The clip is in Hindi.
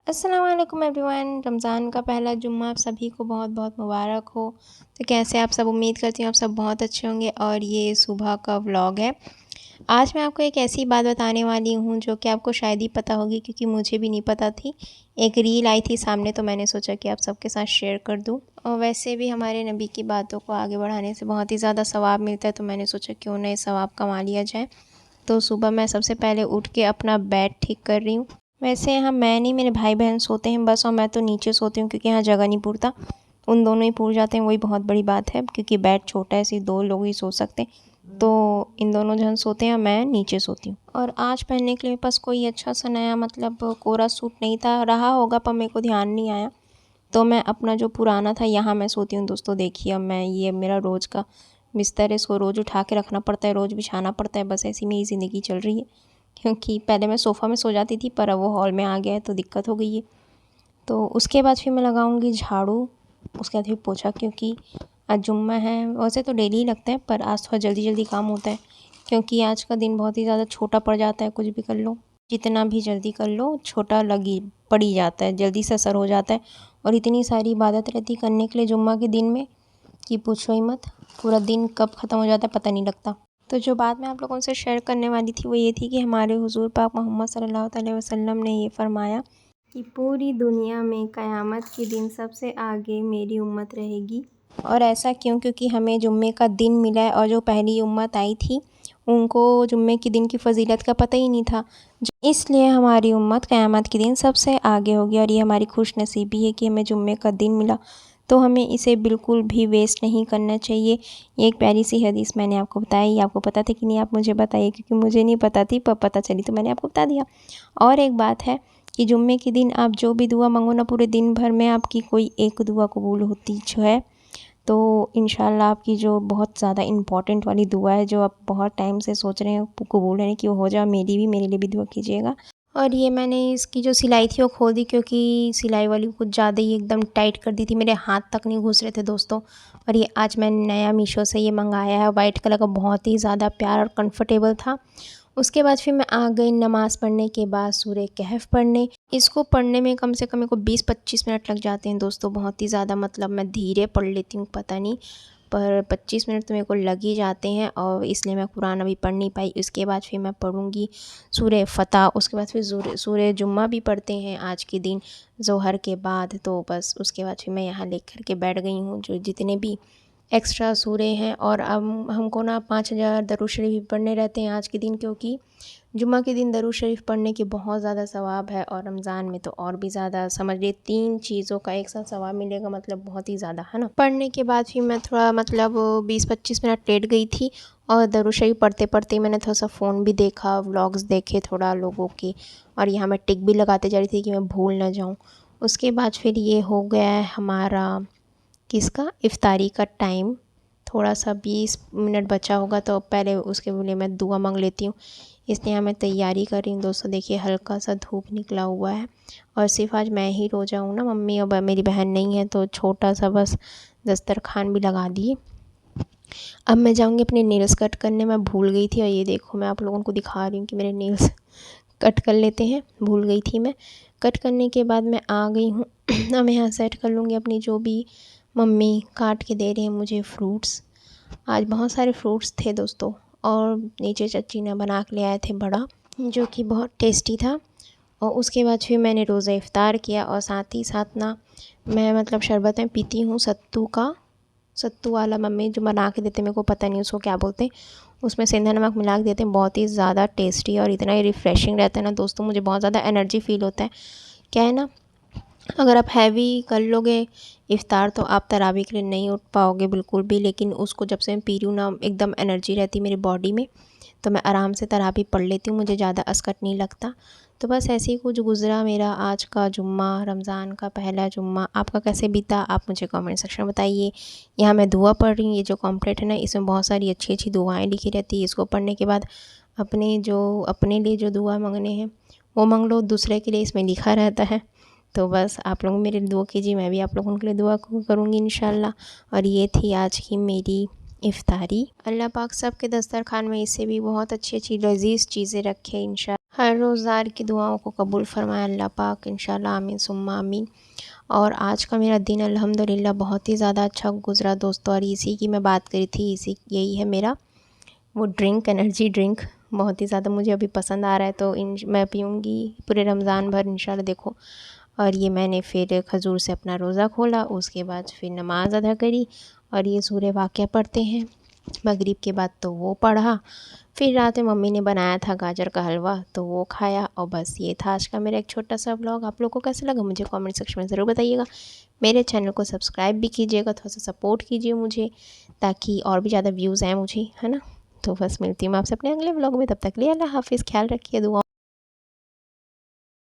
अस्सलाम वालेकुम एवरीवन। रमज़ान का पहला जुम्मा आप सभी को बहुत बहुत मुबारक हो। तो कैसे आप सब, उम्मीद करती हूँ आप सब बहुत अच्छे होंगे। और ये सुबह का व्लॉग है। आज मैं आपको एक ऐसी बात बताने वाली हूँ जो कि आपको शायद ही पता होगी, क्योंकि मुझे भी नहीं पता थी। एक रील आई थी सामने, तो मैंने सोचा कि आप सबके साथ शेयर कर दूँ। और वैसे भी हमारे नबी की बातों को आगे बढ़ाने से बहुत ही ज़्यादा सवाब मिलता है, तो मैंने सोचा क्यों ना इस सवाब कमा लिया जाए। तो सुबह मैं सबसे पहले उठ के अपना बेड ठीक कर रही हूँ। वैसे यहाँ मैं नहीं, मेरे भाई बहन सोते हैं बस, और मैं तो नीचे सोती हूँ क्योंकि यहाँ जगह नहीं पूरता। उन दोनों ही पूर जाते हैं, वही बहुत बड़ी बात है, क्योंकि बेड छोटा है, सिर्फ 2 लोग ही सो सकते हैं। तो इन दोनों जन सोते हैं, मैं नीचे सोती हूँ। और आज पहनने के लिए मेरे पास कोई अच्छा सा नया मतलब कोरा सूट नहीं था, रहा होगा पर मेरे को ध्यान नहीं आया। तो मैं अपना जो पुराना था, यहाँ मैं सोती हूँ दोस्तों। देखिए अब मैं, ये मेरा रोज़ का बिस्तर है, इसको रोज़ उठा के रखना पड़ता है, रोज़ बिछाना पड़ता है। बस ऐसी मेरी ज़िंदगी चल रही है, क्योंकि पहले मैं सोफ़ा में सो जाती थी, पर अब वो हॉल में आ गया है तो दिक्कत हो गई है। तो उसके बाद फिर मैं लगाऊंगी झाड़ू, उसके बाद फिर पोछा, क्योंकि आज जुम्मा है। वैसे तो डेली ही लगता है, पर आज थोड़ा जल्दी जल्दी काम होता है, क्योंकि आज का दिन बहुत ही ज़्यादा छोटा पड़ जाता है। कुछ भी कर लो, जितना भी जल्दी कर लो, छोटा लगी पड़ ही जाता है, जल्दी से असर हो जाता है। और इतनी सारी इबादत रहती करने के लिए जुम्मा के दिन में कि पूछो ही मत। पूरा दिन कब ख़त्म हो जाता है पता नहीं लगता। तो जो बात मैं आप लोगों से शेयर करने वाली थी वो ये थी कि हमारे हुज़ूर पाक मोहम्मद सल्लल्लाहु अलैहि वसल्लम ने ये फ़रमाया कि पूरी दुनिया में क़यामत के दिन सबसे आगे मेरी उम्मत रहेगी। और ऐसा क्यों? क्योंकि हमें जुम्मे का दिन मिला है, और जो पहली उम्मत आई थी उनको जुम्मे के दिन की फ़जीलत का पता ही नहीं था। इसलिए हमारी उम्मत क़यामत के दिन सबसे आगे होगी, और ये हमारी खुशनसीबी है कि हमें जुम्मे का दिन मिला। तो हमें इसे बिल्कुल भी वेस्ट नहीं करना चाहिए। ये एक प्यारी सी हदीस मैंने आपको बताई। आपको पता था कि नहीं, आप मुझे बताइए, क्योंकि मुझे नहीं पता थी, पर पता चली तो मैंने आपको बता दिया। और एक बात है कि जुम्मे के दिन आप जो भी दुआ मांगो ना, पूरे दिन भर में आपकी कोई एक दुआ कबूल होती जो है। तो इंशाल्लाह आपकी जो बहुत ज़्यादा इम्पॉर्टेंट वाली दुआ है, जो आप बहुत टाइम से सोच रहे हैं कबूल है कि वो हो जाए, मेरे लिए भी दुआ कीजिएगा। और ये मैंने इसकी जो सिलाई थी वो खोल दी, क्योंकि सिलाई वाली कुछ ज़्यादा ही एकदम टाइट कर दी थी, मेरे हाथ तक नहीं घुस रहे थे दोस्तों। और ये आज मैंने नया मीशो से ये मंगाया है, वाइट कलर का, बहुत ही ज़्यादा प्यारा और कंफर्टेबल था। उसके बाद फिर मैं आ गई नमाज़ पढ़ने के बाद सूरह कहफ पढ़ने। इसको पढ़ने में कम से कम मेरे को 20-25 मिनट लग जाते हैं दोस्तों। बहुत ही ज़्यादा मतलब मैं धीरे पढ़ लेती हूँ, पता नहीं, पर 25 मिनट तो मेरे को लग ही जाते हैं, और इसलिए मैं कुरान अभी पढ़ नहीं पाई। उसके बाद फिर मैं पढ़ूँगी सूरह फ़तह। उसके बाद फिर सूरह जुम्मा भी पढ़ते हैं आज के दिन ज़ोहर के बाद। तो बस उसके बाद फिर मैं यहाँ लेकर के बैठ गई हूँ जो जितने भी एक्स्ट्रा सूरे हैं। और अब हमको ना 5000 दरूद शरीफ पढ़ने रहते हैं आज के दिन, क्योंकि जुम्मा के दिन दरूद शरीफ पढ़ने के बहुत ज़्यादा सवाब है, और रमज़ान में तो और भी ज़्यादा। समझ लीजिए 3 चीज़ों का एक साथ सवाब मिलेगा, मतलब बहुत ही ज़्यादा, है ना। पढ़ने के बाद फिर मैं थोड़ा मतलब 20-25 मिनट लेट गई थी, और दरूद शरीफ पढ़ते पढ़ते मैंने थोड़ा सा फ़ोन भी देखा, व्लॉग्स देखे थोड़ा लोगों के, और यहाँ मैं टिक भी लगाते जा रही थी कि मैं भूल ना जाऊँ। उसके बाद फिर ये हो गया है हमारा किसका, इफ्तारी का टाइम। थोड़ा सा 20 मिनट बचा होगा, तो पहले उसके लिए मैं दुआ मांग लेती हूँ। इसलिए यहाँ मैं तैयारी कर रही हूँ दोस्तों। देखिए हल्का सा धूप निकला हुआ है, और सिर्फ आज मैं ही रोज़ा हूँ ना, मम्मी और मेरी बहन नहीं है, तो छोटा सा बस दस्तरखान भी लगा दिए। अब मैं जाऊँगी अपने नेल्स कट करने, मैं भूल गई थी। और ये देखो मैं आप लोगों को दिखा रही हूँ कि मेरे नेल्स कट कर लेते हैं, भूल गई थी मैं। कट करने के बाद मैं आ गई हूँ। अब मैं यहाँ सेट कर लूँगी अपनी जो भी मम्मी काट के दे रही हैं मुझे फ्रूट्स। आज बहुत सारे फ्रूट्स थे दोस्तों, और नीचे चाची ने बना के ले आए थे बड़ा, जो कि बहुत टेस्टी था। और उसके बाद फिर मैंने रोज़ा इफ़्तार किया, और साथ ही साथ ना मैं मतलब शरबतें पीती हूँ सत्तू का, सत्तू वाला मम्मी जो बना के देते, मेरे को पता नहीं उसको क्या बोलते हैं, उसमें सेंधा नमक मिला के देते हैं। बहुत ही ज़्यादा टेस्टी और इतना ही रिफ़्रेशिंग रहता है ना दोस्तों, मुझे बहुत ज़्यादा एनर्जी फ़ील होता है। क्या है ना, अगर आप हैवी कर लोगे इफ़्तार तो आप तरावी के लिए नहीं उठ पाओगे बिल्कुल भी। लेकिन उसको जब से मैं पी रही हूँ ना, एकदम एनर्जी रहती है मेरी बॉडी में, तो मैं आराम से तरावी पढ़ लेती हूँ, मुझे ज़्यादा असकत नहीं लगता। तो बस ऐसे ही कुछ गुज़रा मेरा आज का जुम्मा, रमज़ान का पहला जुम्मा। आपका कैसे बीता आप मुझे कमेंट सेक्शन में बताइए। यहाँ मैं दुआ पढ़ रही हूँ, ये जो कॉम्प्लेट है ना, इसमें बहुत सारी अच्छी अच्छी दुआएँ लिखी रहती है। इसको पढ़ने के बाद अपने लिए जो दुआ मांगने हैं वो मांग लो, दूसरे के लिए इसमें लिखा रहता है। तो बस आप लोग मेरे लिए दुआ कीजिए, मैं भी आप लोगों के लिए दुआ करूँगी इंशाल्लाह। और ये थी आज की मेरी इफ़्तारी। अल्लाह पाक सब के दस्तरखान में इससे भी बहुत अच्छी अच्छी लज़ीज़ चीज़ें रखे इंशाल्लाह। हर रोज़गार की दुआओं को कबूल फरमाए अल्लाह पाक, इंशाल्लाह आमीन सुम्मा आमीन। और आज का मेरा दिन अल्हम्दुलिल्लाह बहुत ही ज़्यादा अच्छा गुज़रा दोस्तों, और इसी की मैं बात करी थी, इसी यही है मेरा वो ड्रिंक, एनर्जी ड्रिंक। बहुत ही ज़्यादा मुझे अभी पसंद आ रहा है, तो इन मैं पीऊँगी पूरे रमज़ान भर इंशाल्लाह देखो। और ये मैंने फिर खजूर से अपना रोज़ा खोला, उसके बाद फिर नमाज़ अदा करी, और ये सूरह वाक़िया पढ़ते हैं मगरिब के बाद, तो वो पढ़ा। फिर रात में मम्मी ने बनाया था गाजर का हलवा, तो वो खाया। और बस ये था आज का मेरा एक छोटा सा व्लॉग। आप लोगों को कैसा लगा मुझे कमेंट सेक्शन में ज़रूर बताइएगा। मेरे चैनल को सब्सक्राइब भी कीजिएगा, थोड़ा सा सपोर्ट कीजिए मुझे, ताकि और भी ज़्यादा व्यूज़ आएँ मुझे, है ना। तो बस मिलती हूँ मैं आपसे अपने अगले व्लॉग में, तब तक के लिए अल्लाह हाफ़िज़, ख्याल रखिए, दुआ।